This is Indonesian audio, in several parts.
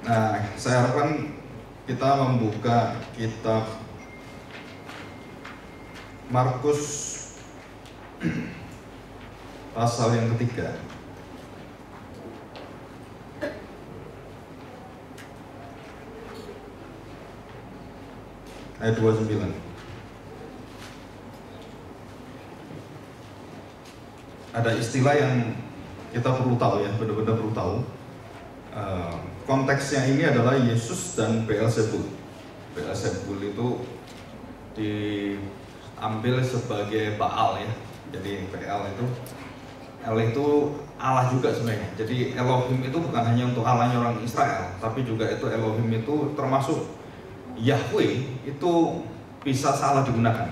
Nah, saya harapkan kita membuka kitab Markus pasal yang ketiga. Ayat 29. Ada istilah yang kita perlu tahu ya, benar-benar perlu tahu. Konteksnya ini adalah Yesus dan Beelzebul. Beelzebul itu diambil sebagai Baal ya. Jadi Baal itu, El itu Allah juga sebenarnya. Jadi Elohim itu bukan hanya untuk Allahnya orang Israel, tapi juga itu Elohim itu termasuk Yahweh itu bisa salah digunakan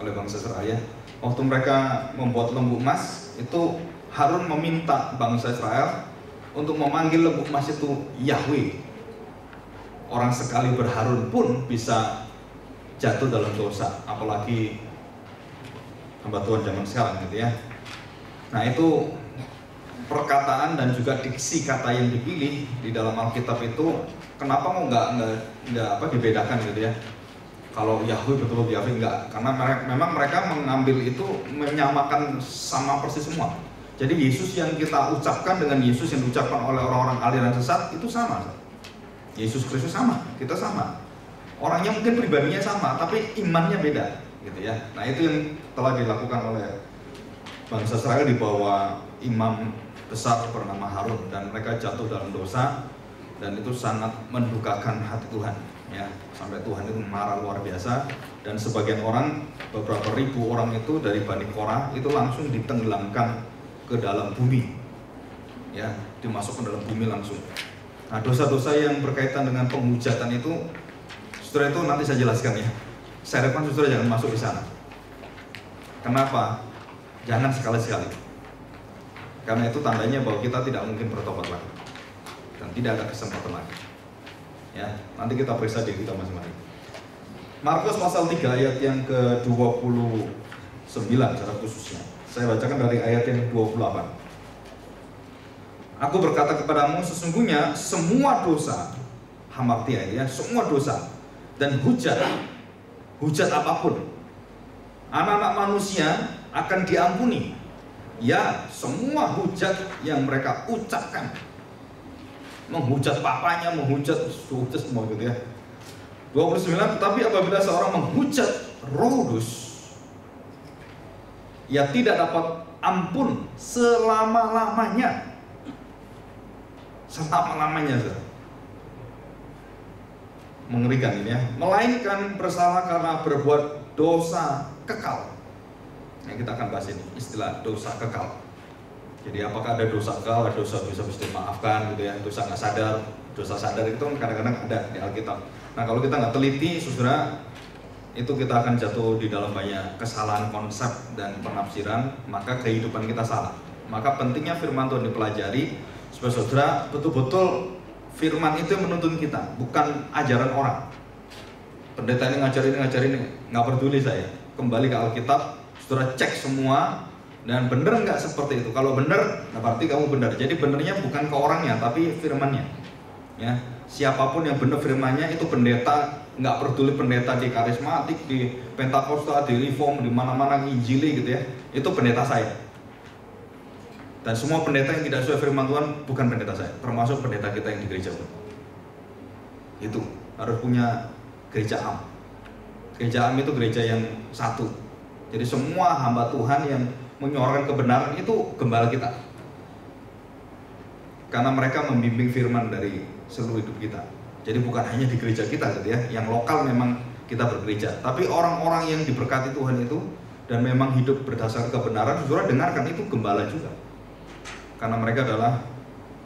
oleh bangsa Israel ya. Waktu mereka membuat lembu emas, itu Harun meminta bangsa Israel untuk memanggil lembu emas itu Yahweh. Orang sekali berharun pun bisa jatuh dalam dosa, apalagi hamba Tuhan zaman sekarang gitu ya. Nah itu perkataan dan juga diksi kata yang dipilih di dalam Alkitab itu kenapa mau nggak dibedakan gitu ya? Kalau Yahweh betul-betul Yahweh enggak, karena memang mereka mengambil itu menyamakan sama persis semua. Jadi Yesus yang kita ucapkan dengan Yesus yang diucapkan oleh orang-orang aliran sesat itu sama. Yesus Kristus sama, kita sama. Orangnya mungkin pribadinya sama, tapi imannya beda, gitu ya. Nah itu yang telah dilakukan oleh bangsa Israel di bawah imam besar bernama Harun, dan mereka jatuh dalam dosa, dan itu sangat mendukakan hati Tuhan. Ya, sampai Tuhan itu marah luar biasa, dan sebagian orang, beberapa ribu orang itu dari Bani Korah itu langsung ditenggelamkan ke dalam bumi, ya, dimasukkan dalam bumi langsung. Nah, dosa-dosa yang berkaitan dengan penghujatan itu, saudara, itu nanti saya jelaskan ya. Saya harapkan saudara jangan masuk di sana. Kenapa? Jangan sekali-sekali. Karena itu tandanya bahwa kita tidak mungkin bertobat lagi, dan tidak ada kesempatan lagi. Ya, nanti kita periksa diri kita masing-masing. Markus pasal 3 ayat yang ke-29 secara khususnya. Saya bacakan dari ayat yang 28. Aku berkata kepadamu, sesungguhnya semua dosa, hamartia ya, semua dosa dan hujat apapun anak-anak manusia akan diampuni. Ya, semua hujat yang mereka ucapkan, menghujat papanya, menghujat semua gitu ya. 29, tetapi apabila seorang menghujat Roh Kudus, ia tidak dapat ampun selama-lamanya. Selama-lamanya, mengerikan ini ya. Melainkan bersalah karena berbuat dosa kekal. Nah, kita akan bahas ini, istilah dosa kekal. Jadi apakah ada dosa kekal, ada dosa bisa dimaafkan gitu ya, dosa nggak sadar, dosa sadar itu kadang-kadang ada di Alkitab. Nah kalau kita nggak teliti, saudara, itu kita akan jatuh di dalam banyak kesalahan konsep dan penafsiran, maka kehidupan kita salah. Maka pentingnya firman Tuhan dipelajari, supaya saudara betul-betul firman itu yang menuntun kita, bukan ajaran orang. Pendeta ini ngajar ini, nggak peduli saya. Kembali ke Alkitab, saudara cek semua, dan benar nggak seperti itu. Kalau benar, nah berarti kamu benar. Jadi benernya bukan ke orangnya, tapi firmannya. Ya, siapapun yang benar firmannya itu pendeta, nggak peduli pendeta di karismatik, di Pentakosta, di Reform, di mana-mana Injili gitu ya. Itu pendeta saya. Dan semua pendeta yang tidak sesuai firman Tuhan bukan pendeta saya, termasuk pendeta kita yang di gereja pun. Itu harus punya gereja am. Gereja am itu gereja yang satu. Jadi semua hamba Tuhan yang menyuarakan kebenaran itu gembala kita, karena mereka membimbing firman dari seluruh hidup kita. Jadi bukan hanya di gereja kita gitu ya, yang lokal memang kita bergereja, tapi orang-orang yang diberkati Tuhan itu dan memang hidup berdasar kebenaran, saudara dengarkan, itu gembala juga, karena mereka adalah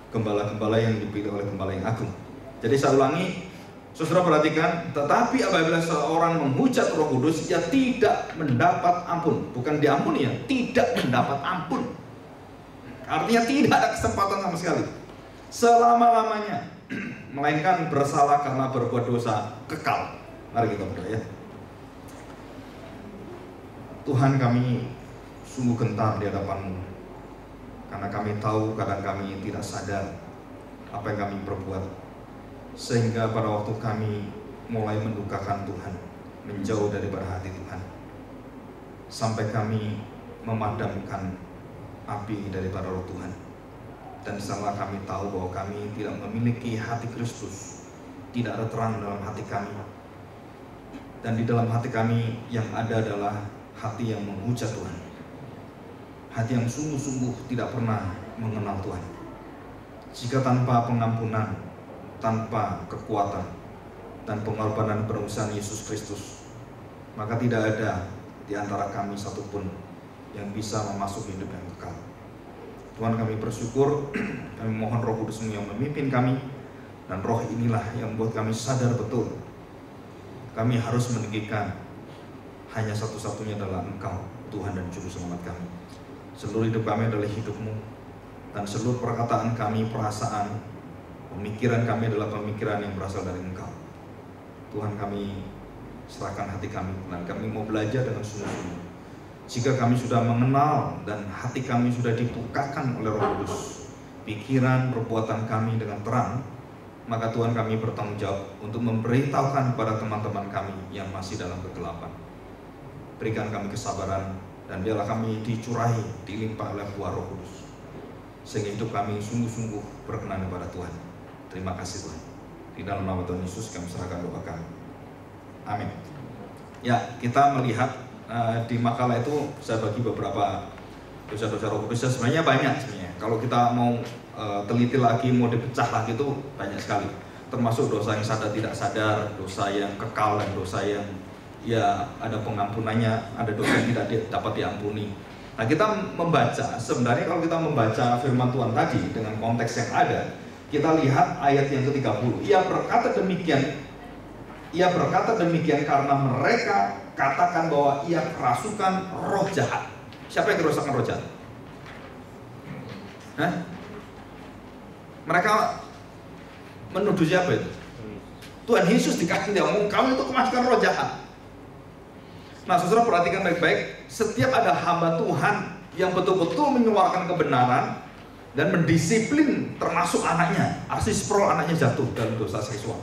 gembala-gembala yang dipilih oleh Gembala yang agung. Jadi saya ulangi, saudara perhatikan, tetapi apabila seorang menghujat Roh Kudus, ia tidak mendapat ampun. Bukan diampuni ya, tidak mendapat ampun. Artinya tidak ada kesempatan sama sekali selama-lamanya, melainkan bersalah karena berbuat dosa kekal. Mari kita berdoa ya. Tuhan, kami sungguh gentar di hadapan-Mu, karena kami tahu kadang kami tidak sadar apa yang kami perbuat. sehingga pada waktu kami mulai mendukakan Tuhan, menjauh daripada hati Tuhan, sampai kami memadamkan api daripada roh Tuhan. Dan setelah kami tahu bahwa kami tidak memiliki hati Kristus, tidak ada terang dalam hati kami, dan di dalam hati kami yang ada adalah hati yang menghujat Tuhan, hati yang sungguh-sungguh tidak pernah mengenal Tuhan. Jika tanpa pengampunan, tanpa kekuatan dan pengorbanan penebusan Yesus Kristus, maka tidak ada di antara kami satupun yang bisa memasuki hidup yang kekal. Tuhan, kami bersyukur, kami mohon Roh Kudus-Mu yang memimpin kami, dan roh inilah yang membuat kami sadar betul kami harus meninggikan hanya satu-satunya adalah Engkau, Tuhan dan Juru Selamat kami. Seluruh hidup kami adalah hidup-Mu, dan seluruh perkataan kami, perasaan, pemikiran kami adalah pemikiran yang berasal dari Engkau. Tuhan, kami serahkan hati kami, dan kami mau belajar dengan sungguh-sungguh. Jika kami sudah mengenal dan hati kami sudah dibukakan oleh Roh Kudus, pikiran, perbuatan kami dengan terang, maka Tuhan, kami bertanggung jawab untuk memberitahukan kepada teman-teman kami yang masih dalam kegelapan. Berikan kami kesabaran, dan biarlah kami dicurahi, dilimpah oleh buah Roh Kudus, sehingga hidup kami sungguh-sungguh berkenan kepada Tuhan. Terima kasih Tuhan. Di dalam nama Tuhan Yesus kami serahkan doa kami. Amin. Ya, kita melihat di makalah itu saya bagi beberapa dosa-dosa Roh Kudus. Sebenarnya banyak sebenarnya. Kalau kita mau teliti lagi, mau dipecah lagi itu banyak sekali. Termasuk dosa yang sadar tidak sadar, dosa yang kekal, dan dosa yang ya ada pengampunannya, ada dosa yang tidak dapat diampuni. Nah, kita membaca, sebenarnya kalau kita membaca firman Tuhan tadi dengan konteks yang ada, kita lihat ayat yang ke-30. Ia berkata demikian karena mereka katakan bahwa ia kerasukan roh jahat. Siapa yang kerasukan roh jahat? Mereka menuduh siapa itu? Tuhan Yesus dikasih dia ngomong, kamu itu kemasukan roh jahat. Nah, saudara perhatikan baik-baik, setiap ada hamba Tuhan yang betul-betul menyuarakan kebenaran dan mendisiplin, termasuk anaknya, Arsis Sproul, anaknya jatuh dalam dosa seksual.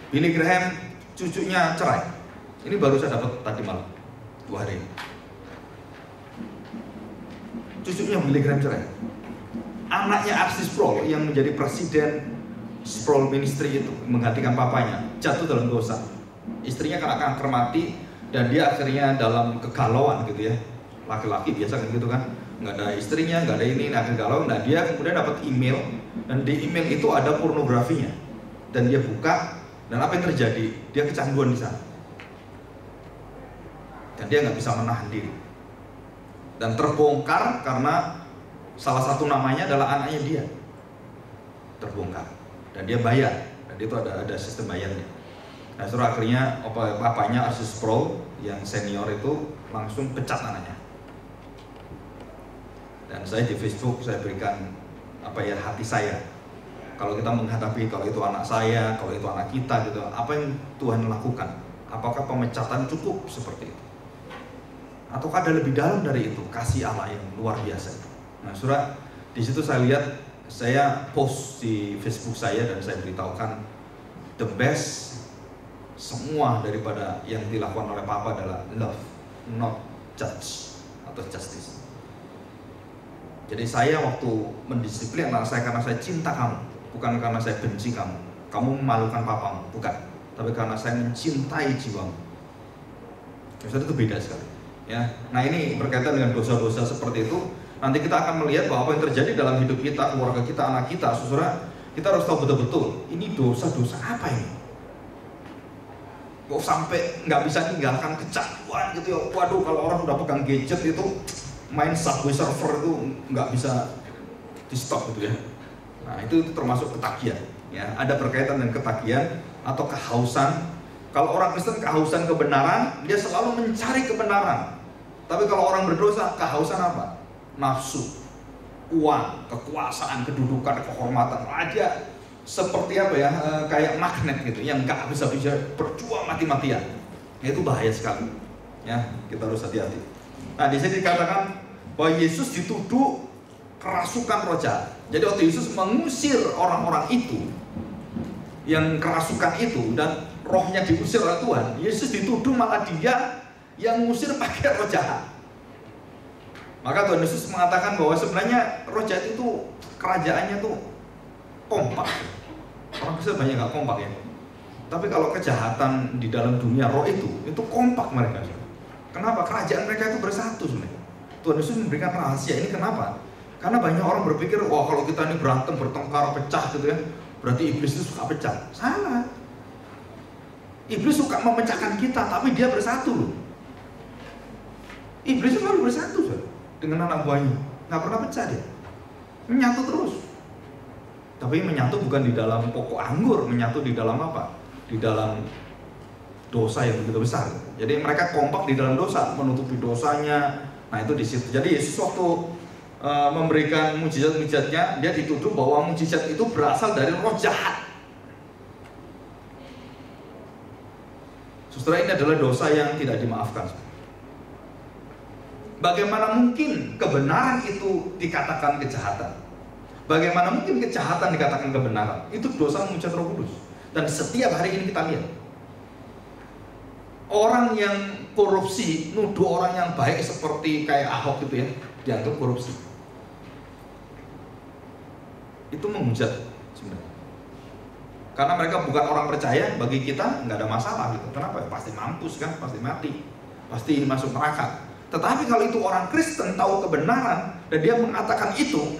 Billy Graham, cucunya cerai. Ini baru saya dapat tadi malam, 2 hari ini. Cucunya Billy Graham cerai. Anaknya Arsis Sproul yang menjadi presiden Sproul Ministry itu, menggantikan papanya, jatuh dalam dosa. Istrinya karena kanker mati, dan dia akhirnya dalam kegalauan gitu ya. Laki-laki biasa kan gitu kan, nggak ada istrinya, nggak ada ini, nah kegalauan. Nah, dia kemudian dapat email, dan di email itu ada pornografinya, dan dia buka, dan apa yang terjadi? Dia kecanduan di sana, dan dia nggak bisa menahan diri, dan terbongkar karena salah satu namanya adalah anaknya dia, terbongkar, dan dia bayar, dan itu ada sistem bayarnya. Nah, setelah akhirnya papanya Arsis Sproul yang senior itu langsung pecat anaknya. Dan saya di Facebook saya berikan hati saya. Kalau kita menghadapi, kalau itu anak saya, kalau itu anak kita gitu, apa yang Tuhan lakukan? Apakah pemecatan cukup seperti itu? Ataukah ada lebih dalam dari itu, kasih Allah yang luar biasa itu? Nah, saudara, di situ saya lihat, saya post di Facebook saya dan saya beritahukan the best semua daripada yang dilakukan oleh Papa adalah love, not judge atau justice. Jadi saya waktu mendisiplin anak saya karena saya cinta kamu, bukan karena saya benci kamu. Kamu memalukan papamu, bukan. Tapi karena saya mencintai jiwamu. Jadi itu beda sekali. Ya. Nah, ini berkaitan dengan dosa-dosa seperti itu. Nanti kita akan melihat bahwa apa yang terjadi dalam hidup kita, keluarga kita, anak kita, saudara, kita harus tahu betul-betul ini dosa-dosa apa ini. Kok sampai nggak bisa tinggalkan kecanduan gitu ya. Waduh, kalau orang udah pegang gadget itu, main Subway Surfer itu nggak bisa di stop gitu ya. Nah, itu termasuk ketagihan ya. Ada berkaitan dengan ketagihan atau kehausan. Kalau orang Kristen kehausan kebenaran, dia selalu mencari kebenaran. Tapi kalau orang berdosa, kehausan apa? Nafsu, uang, kekuasaan, kedudukan, kehormatan. Aja seperti apa ya, kayak magnet gitu, yang nggak bisa berjuang mati-matian. Itu bahaya sekali ya, kita harus hati-hati. Nah, di sini dikatakan bahwa Yesus dituduh kerasukan roh jahat. Jadi waktu Yesus mengusir orang-orang itu yang kerasukan itu dan rohnya diusir oleh Tuhan, Yesus dituduh malah dia yang ngusir pakai roh jahat. Maka Tuhan Yesus mengatakan bahwa sebenarnya roh jahat itu kerajaannya tuh kompak. Orang Kristen banyak gak kompak ya. Tapi kalau kejahatan di dalam dunia roh itu kompak mereka. Kenapa? Kerajaan mereka itu bersatu sebenarnya. Tuhan Yesus memberikan rahasia ini kenapa? Karena banyak orang berpikir, wah kalau kita ini berantem, bertengkar, pecah gitu ya, berarti iblis itu suka pecah. Salah. Iblis suka memecahkan kita, tapi dia bersatu loh. Iblis selalu bersatu dengan anak buahnya, nggak pernah pecah dia, menyatu terus. Tapi menyatu bukan di dalam pokok anggur, menyatu di dalam apa? Di dalam dosa yang begitu besar. Jadi mereka kompak di dalam dosa, menutupi dosanya. Nah itu di situ. Jadi Yesus waktu memberikan mujizat-mujizatnya, dia dituduh bahwa mujizat itu berasal dari roh jahat. Saudara, ini adalah dosa yang tidak dimaafkan. Bagaimana mungkin kebenaran itu dikatakan kejahatan? Bagaimana mungkin kejahatan dikatakan kebenaran? Itu dosa menghujat Roh Kudus. Dan setiap hari ini kita lihat orang yang korupsi nuduh orang yang baik seperti kayak Ahok gitu ya, dianggap korupsi. Itu menghujat sebenarnya. Karena mereka bukan orang percaya, bagi kita nggak ada masalah gitu. Kenapa? Pasti mampus kan, pasti mati, pasti masuk neraka. Tetapi kalau itu orang Kristen tahu kebenaran dan dia mengatakan itu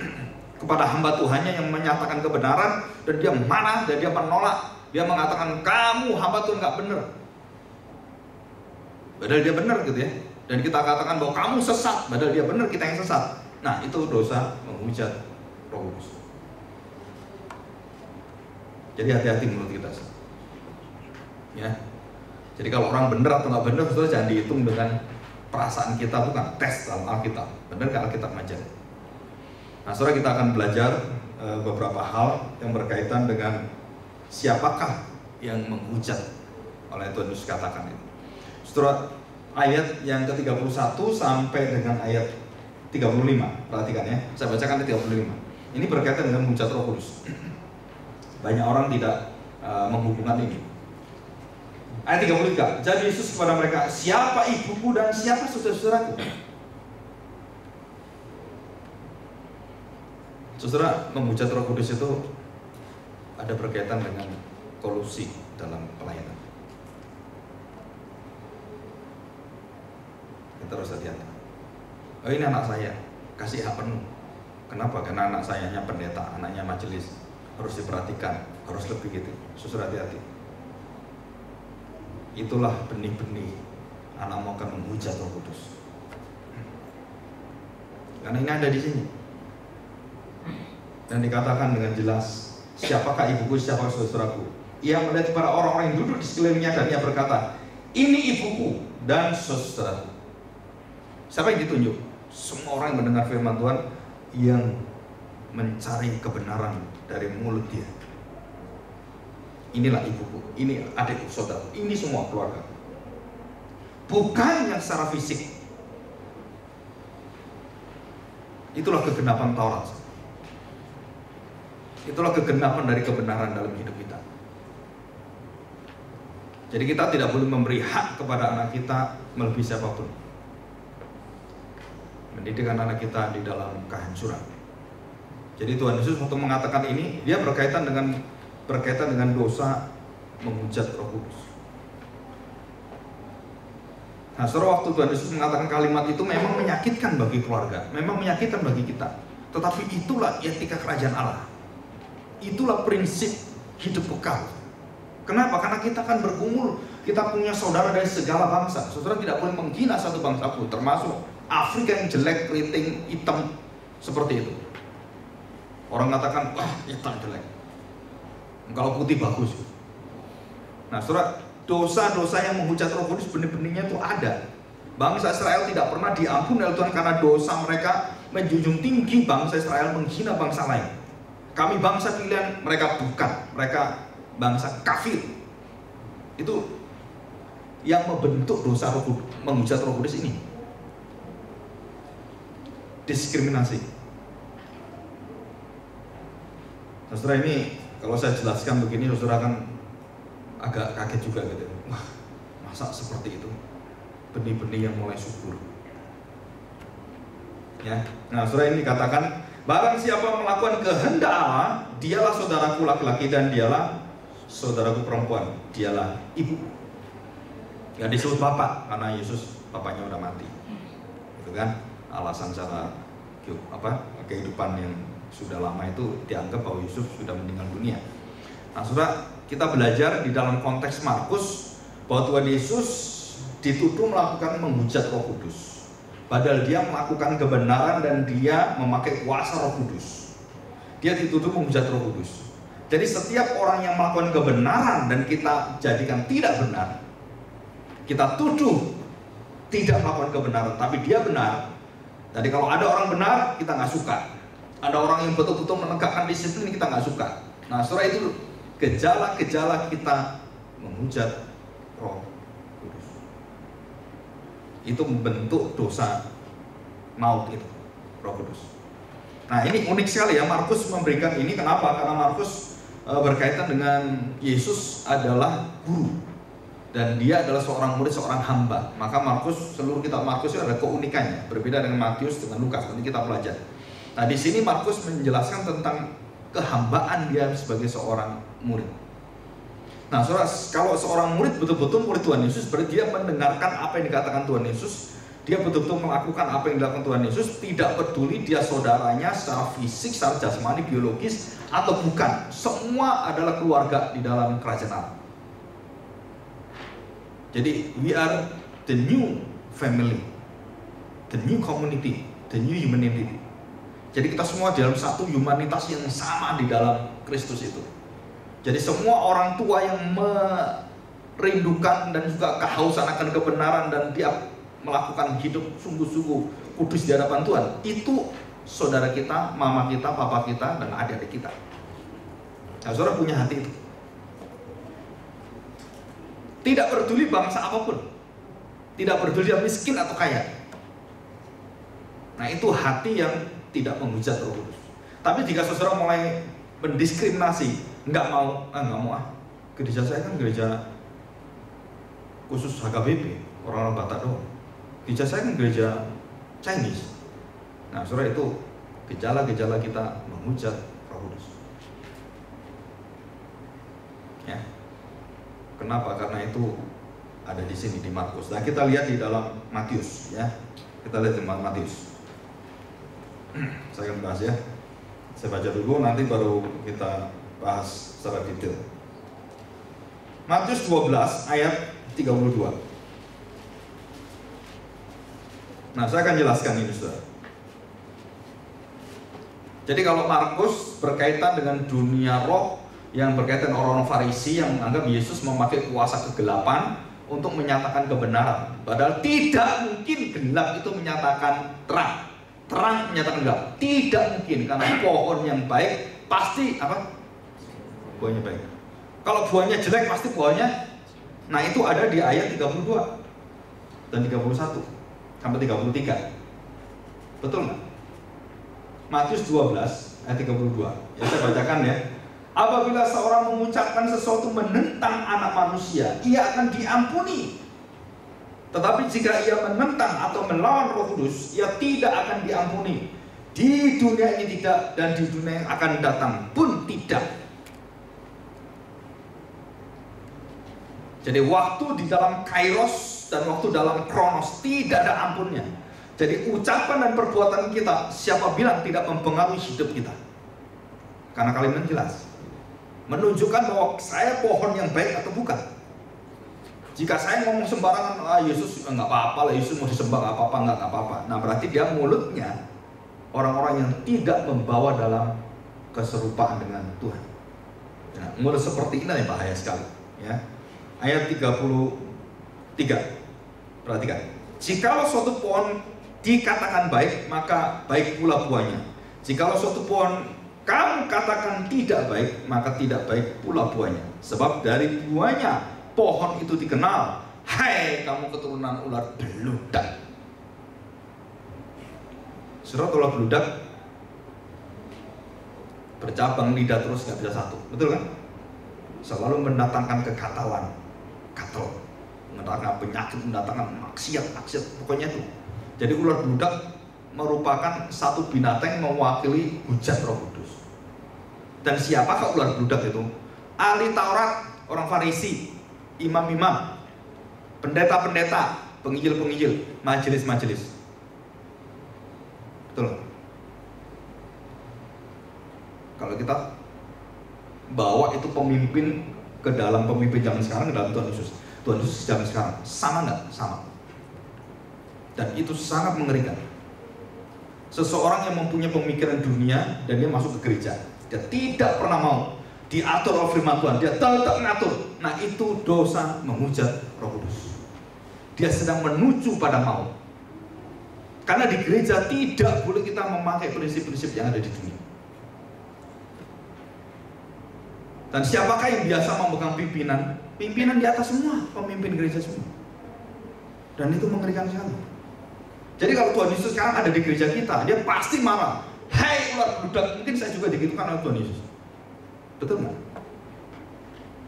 kepada hamba Tuhannya yang menyatakan kebenaran, dan dia marah dan dia menolak, dia mengatakan kamu hamba Tuhan nggak benar, padahal dia benar gitu ya. Dan kita katakan bahwa kamu sesat, padahal dia benar, kita yang sesat. Nah itu dosa menghujat Roh Kudus. Jadi hati-hati menurut kita ya. Jadi kalau orang benar atau nggak benar, saudara jangan dihitung dengan perasaan kita, bukan tes dalam Alkitab. Benar nggak Alkitab mengajar? Nah saudara, kita akan belajar beberapa hal yang berkaitan dengan siapakah yang menghujat oleh Tuhan Yesus katakan itu. Saudara, ayat yang ke-31 sampai dengan ayat 35, perhatikan ya, saya bacakan di 35. Ini berkaitan dengan menghujat Roh Kudus. Banyak orang tidak menghubungkan ini. Ayat 33, jadi Yesus kepada mereka, siapa ibuku dan siapa saudara-saudaraku? Saudara, menghujat Roh Kudus itu ada berkaitan dengan kolusi dalam pelayanan. Kita harus hati-hati. Oh ini anak saya, kasih hak penuh. Kenapa? Karena anak sayanya pendeta, anaknya majelis, harus diperhatikan, harus lebih gitu. Saudara, hati-hati. Itulah benih-benih anak mau akan menghujat Roh Kudus. Karena ini ada di sini. Dan dikatakan dengan jelas, siapakah ibuku, siapakah saudaraku? Ia melihat para orang-orang yang duduk di sekelilingnya dan ia berkata, ini ibuku dan saudaraku. Siapa yang ditunjuk? Semua orang yang mendengar firman Tuhan, yang mencari kebenaran dari mulut dia. Inilah ibuku, ini adikku, saudara, ini semua keluarga. Bukan yang secara fisik. Itulah kegenapan Taurat. Itulah kegenapan dari kebenaran dalam hidup kita. Jadi kita tidak boleh memberi hak kepada anak kita melebihi siapapun. Mendidik anak kita di dalam kehancuran. Jadi Tuhan Yesus untuk mengatakan ini, dia berkaitan dengan dosa menghujat Roh Kudus. Nah, saudara, waktu Tuhan Yesus mengatakan kalimat itu memang menyakitkan bagi keluarga, memang menyakitkan bagi kita. Tetapi itulah etika kerajaan Allah. Itulah prinsip hidup kekal. Kenapa? Karena kita akan bergumul, kita punya saudara dari segala bangsa. Saudara tidak boleh menghina satu bangsa pun, termasuk Afrika yang jelek, keriting, hitam seperti itu. Orang katakan, wah hitam jelek. Kalau putih bagus. Nah, saudara, dosa-dosa yang menghujat Roh Kudus benih-benihnya itu ada. Bangsa Israel tidak pernah diampuni oleh Tuhan karena dosa mereka menjunjung tinggi bangsa Israel menghina bangsa lain. Kami bangsa pilihan, mereka bukan. Mereka bangsa kafir. Itu yang membentuk dosa Roh Kudus, menghujat Roh Kudus ini. Diskriminasi. Saudara, ini kalau saya jelaskan begini, saudara kan agak kaget juga gitu. Wah, masa seperti itu? Benih-benih yang mulai subur. Ya, nah saudara, ini dikatakan, barang siapa melakukan kehendak Allah, dialah saudaraku laki-laki dan dialah saudaraku perempuan, dialah ibu. Gak disebut bapak karena Yesus bapaknya udah mati, gitu kan? Alasan secara kehidupan yang sudah lama itu dianggap bahwa Yusuf sudah meninggal dunia. Nah, saudara, kita belajar di dalam konteks Markus bahwa Tuhan Yesus dituduh melakukan menghujat Roh Kudus, padahal dia melakukan kebenaran dan dia memakai kuasa Roh Kudus. Dia dituduh menghujat Roh Kudus. Jadi setiap orang yang melakukan kebenaran dan kita jadikan tidak benar, kita tuduh tidak melakukan kebenaran, tapi dia benar. Jadi kalau ada orang benar, kita nggak suka. Ada orang yang betul-betul menegakkan disiplin, kita nggak suka. Nah, saudara, itu gejala-gejala kita menghujat Roh Kudus. Itu membentuk dosa maut itu, Roh Kudus. Nah, ini unik sekali ya, Markus memberikan ini. Kenapa? Karena Markus berkaitan dengan Yesus adalah guru dan dia adalah seorang murid, seorang hamba. Maka Markus, seluruh kitab Markus itu ada keunikannya, berbeda dengan Matius dengan Lukas. Nanti kita pelajari. Nah, di sini Markus menjelaskan tentang kehambaan dia sebagai seorang murid. Nah, saudara, kalau seorang murid betul-betul murid Tuhan Yesus, berarti dia mendengarkan apa yang dikatakan Tuhan Yesus. Dia betul-betul melakukan apa yang dilakukan Tuhan Yesus, tidak peduli dia saudaranya secara fisik, secara jasmani, biologis atau bukan. Semua adalah keluarga di dalam kerajaan Allah. Jadi we are the new family, the new community, the new humanity. Jadi kita semua dalam satu humanitas yang sama di dalam Kristus itu. Jadi semua orang tua yang merindukan dan juga kehausan akan kebenaran dan dia melakukan hidup sungguh-sungguh kudus di hadapan Tuhan, itu saudara kita, mama kita, papa kita, dan adik-adik kita. Nah, saudara punya hati itu. Tidak peduli bangsa apapun, tidak peduli dia miskin atau kaya. Nah, itu hati yang tidak menghujat Roh Kudus. Tapi jika saudara mulai mendiskriminasi, nggak mau gereja saya kan gereja khusus HKBP, orang-orang Batak doang. Gereja saya kan gereja Chinese. Nah, saudara, itu gejala-gejala kita menghujat Roh Kudus. Ya. Kenapa? Karena itu ada di sini di Markus. Nah, kita lihat di dalam Matius, ya. Kita lihat di Matius. Saya akan bahas ya. Saya baca dulu, nanti baru kita bahas secara detail. Matius 12 ayat 32. Nah, saya akan jelaskan ini, saudara. Jadi kalau Markus berkaitan dengan dunia roh, yang berkaitan orang-orang Farisi yang menganggap Yesus memakai kuasa kegelapan untuk menyatakan kebenaran. Padahal tidak mungkin gelap itu menyatakan terang. Terang menyatakan gelap. Tidak mungkin, karena pohon yang baik pasti apa? Buahnya baik. Kalau buahnya jelek pasti buahnya. Nah, itu ada di ayat 32 dan 31 sampai 33. Betul nggak? Matius 12 ayat 32. Ya, saya bacakan ya. Apabila seorang mengucapkan sesuatu menentang anak manusia, ia akan diampuni. Tetapi jika ia menentang atau melawan Roh Kudus, ia tidak akan diampuni. Di dunia ini tidak, dan di dunia yang akan datang pun tidak. Jadi waktu di dalam kairos dan waktu dalam kronos tidak ada ampunnya. Jadi ucapan dan perbuatan kita, siapa bilang tidak mempengaruhi hidup kita? Karena kalimat jelas menunjukkan bahwa saya pohon yang baik atau bukan. Jika saya ngomong sembarangan, Yesus nggak apa-apa lah, Yesus mau disembah nggak apa-apa, nggak apa-apa. Nah, berarti dia mulutnya orang-orang yang tidak membawa dalam keserupaan dengan Tuhan. Nah, mulut seperti ini yang bahaya sekali. Ya. Ayat 33. Perhatikan. Jikalau suatu pohon dikatakan baik, maka baik pula buahnya. Jikalau suatu pohon kamu katakan tidak baik, maka tidak baik pula buahnya. Sebab dari buahnya pohon itu dikenal. Hai kamu keturunan ular beludak. Saudara, ular beludak bercabang, lidah terus nggak bisa satu, betul kan? Selalu mendatangkan kekacauan, katel, mendatangkan penyakit, mendatangkan maksiat, pokoknya itu. Jadi ular bludak merupakan satu binatang yang mewakili hujat Roh Kudus. Dan siapakah ular bludak itu? Ahli Taurat, orang Farisi, imam-imam, pendeta-pendeta, penginjil-penginjil, majelis-majelis. Betul. Kalau kita bawa itu pemimpin ke dalam pemimpin zaman sekarang, ke dalam Tuhan Yesus zaman sekarang, sama nggak? Sama. Dan itu sangat mengerikan. Seseorang yang mempunyai pemikiran dunia dan dia masuk ke gereja, dia tidak pernah mau diatur oleh firman Tuhan, dia tetap mengatur. Nah, itu dosa menghujat Roh Kudus. Dia sedang menuju pada maut. Karena di gereja tidak boleh kita memakai prinsip-prinsip yang ada di dunia. Dan siapakah yang biasa memegang pimpinan? Pimpinan di atas semua, pemimpin gereja semua. Dan itu mengerikan sekali. Jadi kalau Tuhan Yesus sekarang ada di gereja kita, dia pasti marah. Hai ular bludak, mungkin saya juga digitukan oleh Tuhan Yesus. Betul nggak?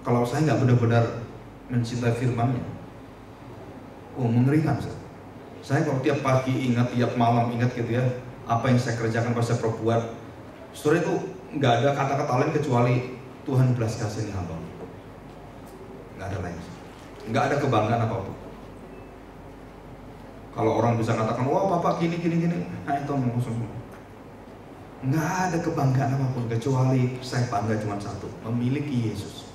Kalau saya nggak benar-benar mencintai firman-Nya, oh mengerikan. Saya kalau tiap pagi ingat, tiap malam ingat gitu ya, apa yang saya kerjakan, apa saya perbuat. Saudara itu nggak ada kata-kata lain kecuali Tuhan belas kasihi hamba. Nggak ada lain. Nggak ada kebanggaan apapun. Kalau orang bisa katakan, wah Bapak gini, nah itu omong kosong. Nggak ada kebanggaan apapun kecuali saya bangga cuma satu, memiliki Yesus.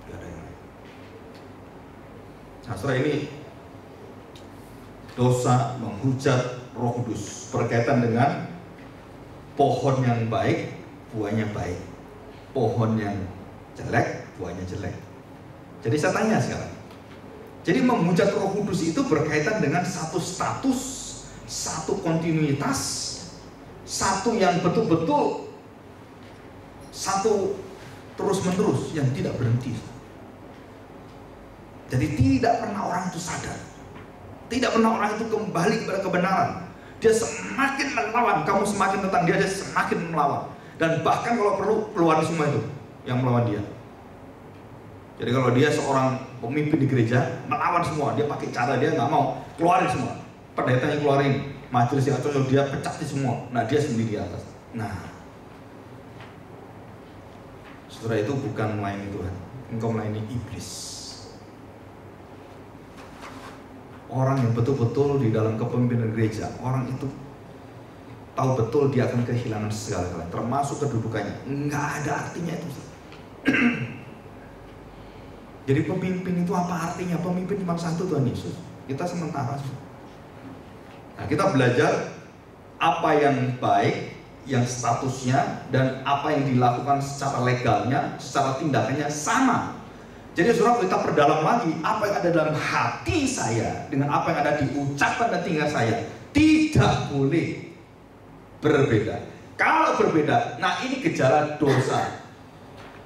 Nggak ada yang lain. Nah, setelah ini dosa menghujat Roh Kudus berkaitan dengan pohon yang baik, buahnya baik. Pohon yang jelek, buahnya jelek. Jadi saya tanya sekarang. Jadi menghujat Roh Kudus itu berkaitan dengan satu status, satu kontinuitas, satu yang betul-betul, satu terus-menerus yang tidak berhenti. Jadi tidak pernah orang itu sadar, tidak pernah orang itu kembali kepada kebenaran. Dia semakin melawan, kamu semakin tentang dia semakin melawan. Dan bahkan kalau perlu keluar semua itu yang melawan dia. Jadi kalau dia seorang pemimpin di gereja, melawan semua, dia pakai cara dia nggak mau, keluarin semua. Pendetanya keluarin, majelis yang cocok dia pecatin semua. Nah dia sendiri di atas. Nah, saudara, itu bukan melayani Tuhan, engkau melayani iblis. Orang yang betul-betul di dalam kepemimpinan gereja, orang itu tahu betul dia akan kehilangan segala-galanya, termasuk kedudukannya. Nggak ada artinya itu. Jadi pemimpin itu apa artinya? Pemimpin cuma satu, Tuhan Yesus. Kita sementara. Nah, kita belajar apa yang baik, yang statusnya, dan apa yang dilakukan secara legalnya, secara tindakannya sama. Jadi saudara, kita perdalam lagi apa yang ada dalam hati saya dengan apa yang ada di ucapan dan tingkah saya tidak boleh berbeda. Kalau berbeda, nah ini gejala dosa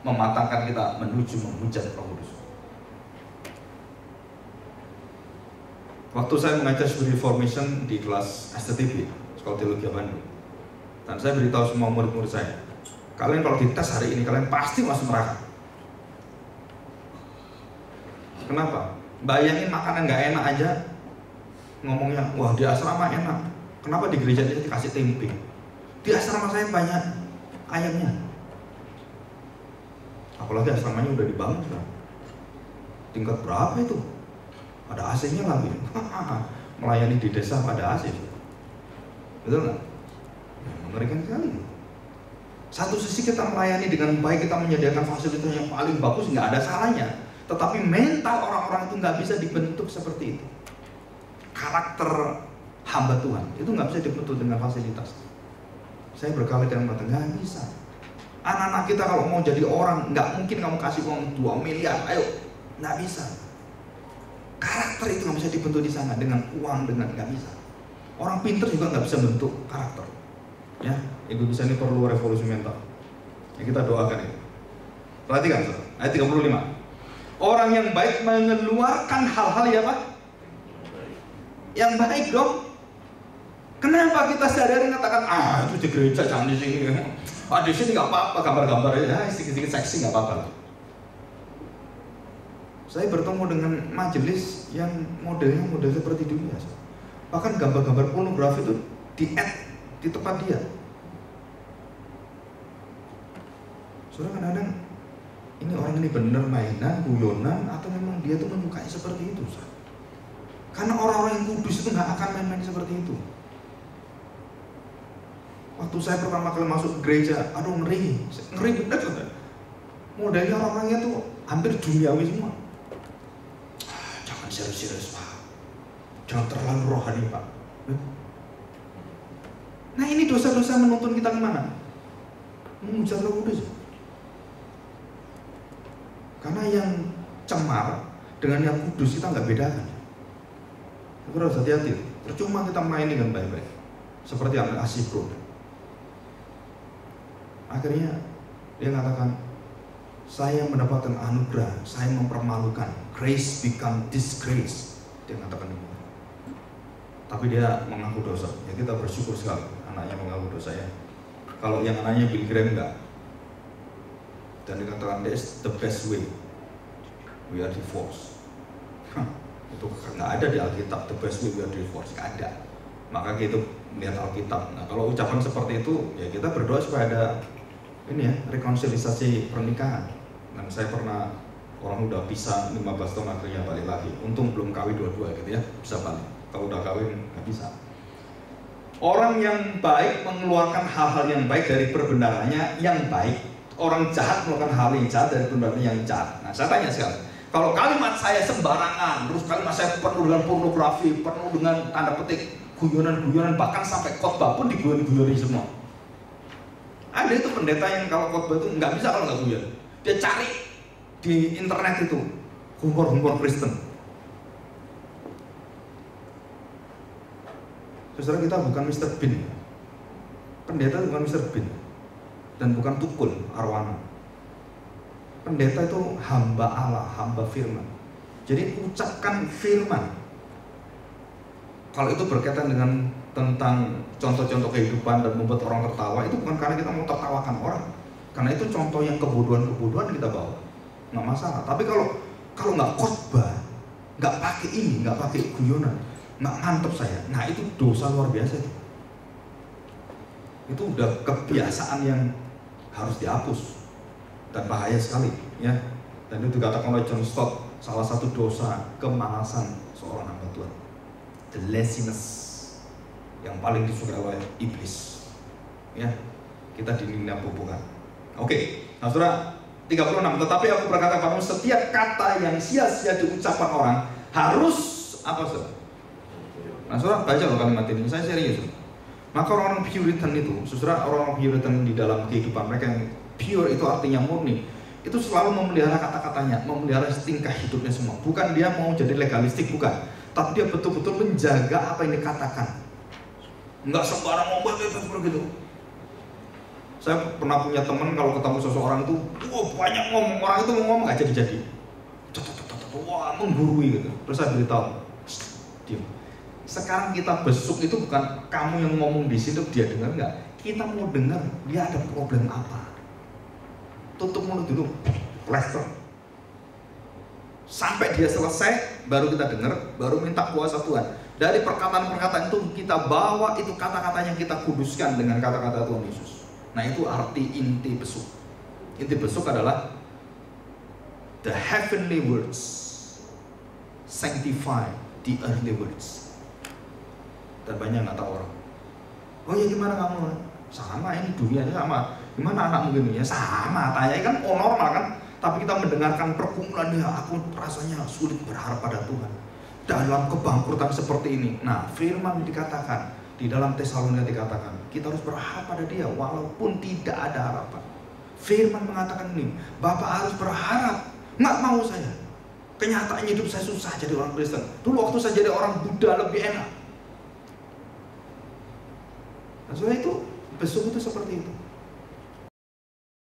mematangkan kita menuju menghujat Roh Kudus. Waktu saya mengajar studi Reformation di kelas STTB, Sekolah Teologi Bandung, dan saya beritahu semua murid-murid saya, kalian kalau dites hari ini kalian pasti masuk neraka. Kenapa? Bayangin makanan nggak enak aja, ngomongnya, wah di asrama enak. Kenapa di gereja dia dikasih tempe? Di asrama saya banyak ayamnya. Apalagi asramanya udah dibangun sekarang. Tingkat berapa itu? Ada AC-nya lagi. Melayani di desa ada AC. Betul nggak? Ya, mengerikan sekali. Satu sisi kita melayani dengan baik, kita menyediakan fasilitas yang paling bagus, nggak ada salahnya. Tetapi mental orang-orang itu nggak bisa dibentuk seperti itu. Karakter hamba Tuhan itu nggak bisa dibentuk dengan fasilitas. Saya berkali-kali mengatakan nggak bisa. Anak-anak kita kalau mau jadi orang, nggak mungkin kamu kasih uang 2 miliar, ayo, nggak bisa. Karakter itu nggak bisa dibentuk di sana dengan uang, dengan nggak bisa. Orang pinter juga nggak bisa bentuk karakter. Ya, Indonesia ini perlu revolusi mental. Ya, kita doakan itu. Perhatikan, ayat 35. Orang yang baik mengeluarkan hal-hal ya Pak? Yang baik dong. Kenapa kita sadari mengatakan, itu di gereja jangan di sini. Di sini nggak apa-apa, gambar-gambar ya, sedikit-sedikit seksi nggak apa-apa lah. Saya bertemu dengan majelis yang modelnya model seperti dunia. Bahkan gambar-gambar pornografi itu di-add di tempat dia. Saudara, kadang-kadang ini orang ini benar mainan, guyonan, atau memang dia tuh menyukai seperti itu, saudara. Karena orang-orang yang kudus itu nggak akan main-main seperti itu. Waktu saya pertama kali masuk gereja, aduh ngeri bener saudara. Modelnya orang-orangnya tuh hampir duniawi semua. Jangan serius-serius Pak, jangan terlalu rohani Pak. Nah ini dosa-dosa menuntun kita kemana? Memuja Roh Kudus. Karena yang cemar dengan yang kudus kita nggak bedakan. Kita harus hati-hati. Percuma kita main dengan baik-baik, seperti yang Asih Bro. Akhirnya dia katakan, saya mendapatkan anugerah, saya mempermalukan, grace become disgrace. Dia katakan itu. Tapi dia mengaku dosa. Ya kita bersyukur sekali anaknya mengaku dosa ya. Kalau yang anaknya Billy Graham enggak. Dan dikatakan that's the best way. We are divorced. Itu nggak ada di Alkitab, the best way we are divorced, nggak ada. Maka kita melihat Alkitab. Nah kalau ucapan seperti itu, ya kita berdoa supaya ada ini ya, rekonsiliasi pernikahan. Dan saya pernah, orang udah pisah 15 tahun akhirnya balik lagi. Untung belum kawin dua-dua gitu ya, bisa balik. Kalau udah kawin nggak bisa. Orang yang baik mengeluarkan hal-hal yang baik dari perbenarannya yang baik. Orang jahat melakukan hal yang jahat dari perbenarannya yang jahat. Nah saya tanya sekali, kalau kalimat saya sembarangan, terus kalimat saya penuh dengan pornografi, penuh dengan tanda petik guyonan-guyonan, bahkan sampai khotbah pun diguyon-guyoni semua. Ada itu pendeta yang kalau khotbah itu nggak bisa kalau nggak guyon. Dia cari di internet itu humor-humor Kristen. Saudara, kita bukan Mr. Bean. Pendeta bukan Mr. Bean dan bukan Tukul Arwana. Pendeta itu hamba Allah, hamba firman. Jadi ucapkan firman. Kalau itu berkaitan dengan tentang contoh-contoh kehidupan dan membuat orang tertawa, itu bukan karena kita mau tertawakan orang. Karena itu contoh yang kebodohan-kebodohan kita bawa, nggak masalah. Tapi kalau nggak khotbah, nggak pakai ini, nggak pakai guyonan, nggak mantep saya, nah itu dosa luar biasa itu. Itu udah kebiasaan yang harus dihapus dan bahaya sekali, ya. Dan itu dikatakan oleh John Stott, salah satu dosa kemalasan seorang hamba Tuhan, the laziness yang paling disukai oleh iblis, ya. Kita dinilai bukan. Oke, nah saudara 36. Tetapi aku berkata kepadamu, setiap kata yang sia-sia diucapkan orang harus apa saudara? Nah saudara baca loh kalimat ini, saya serius. Maka orang-orang Puritan itu, saudara, orang-orang Puritan di dalam kehidupan mereka yang pure itu artinya murni, itu selalu memelihara kata-katanya, memelihara tingkah hidupnya semua. Bukan dia mau jadi legalistik, bukan, tapi dia betul-betul menjaga apa yang dikatakan. Enggak sembarang ngomong begitu. Saya pernah punya teman kalau ketemu seseorang itu, banyak ngomong, orang itu mau ngomong nggak jadi-jadi, wah menggurui gitu. Terus saya beritahu, diam. Sekarang kita besuk itu bukan kamu yang ngomong di situ dia dengar nggak, kita mau dengar dia ada problem apa. Tutup mulut dulu, plaster. Sampai dia selesai, baru kita dengar, baru minta kuasa Tuhan. Dari perkataan-perkataan itu kita bawa itu kata-kata yang kita kuduskan dengan kata-kata Tuhan Yesus. Nah itu arti inti besuk. Inti besuk adalah the heavenly words sanctify the earthly words. Dan banyak nggak tahu orang. Oh ya gimana kamu? Sama ini dunianya sama. Gimana anakmu gini? Ya sama. Tanya kan normal kan. Tapi kita mendengarkan pergumulan dia. Aku rasanya sulit berharap pada Tuhan dalam kebangkrutan seperti ini. Nah firman dikatakan di dalam Tesalonika dikatakan kita harus berharap pada dia walaupun tidak ada harapan. Firman mengatakan ini, Bapak harus berharap. Nggak mau saya. Kenyataannya hidup saya susah jadi orang Kristen. Dulu waktu saya jadi orang Buddha lebih enak. Nah, soalnya itu besok itu seperti itu.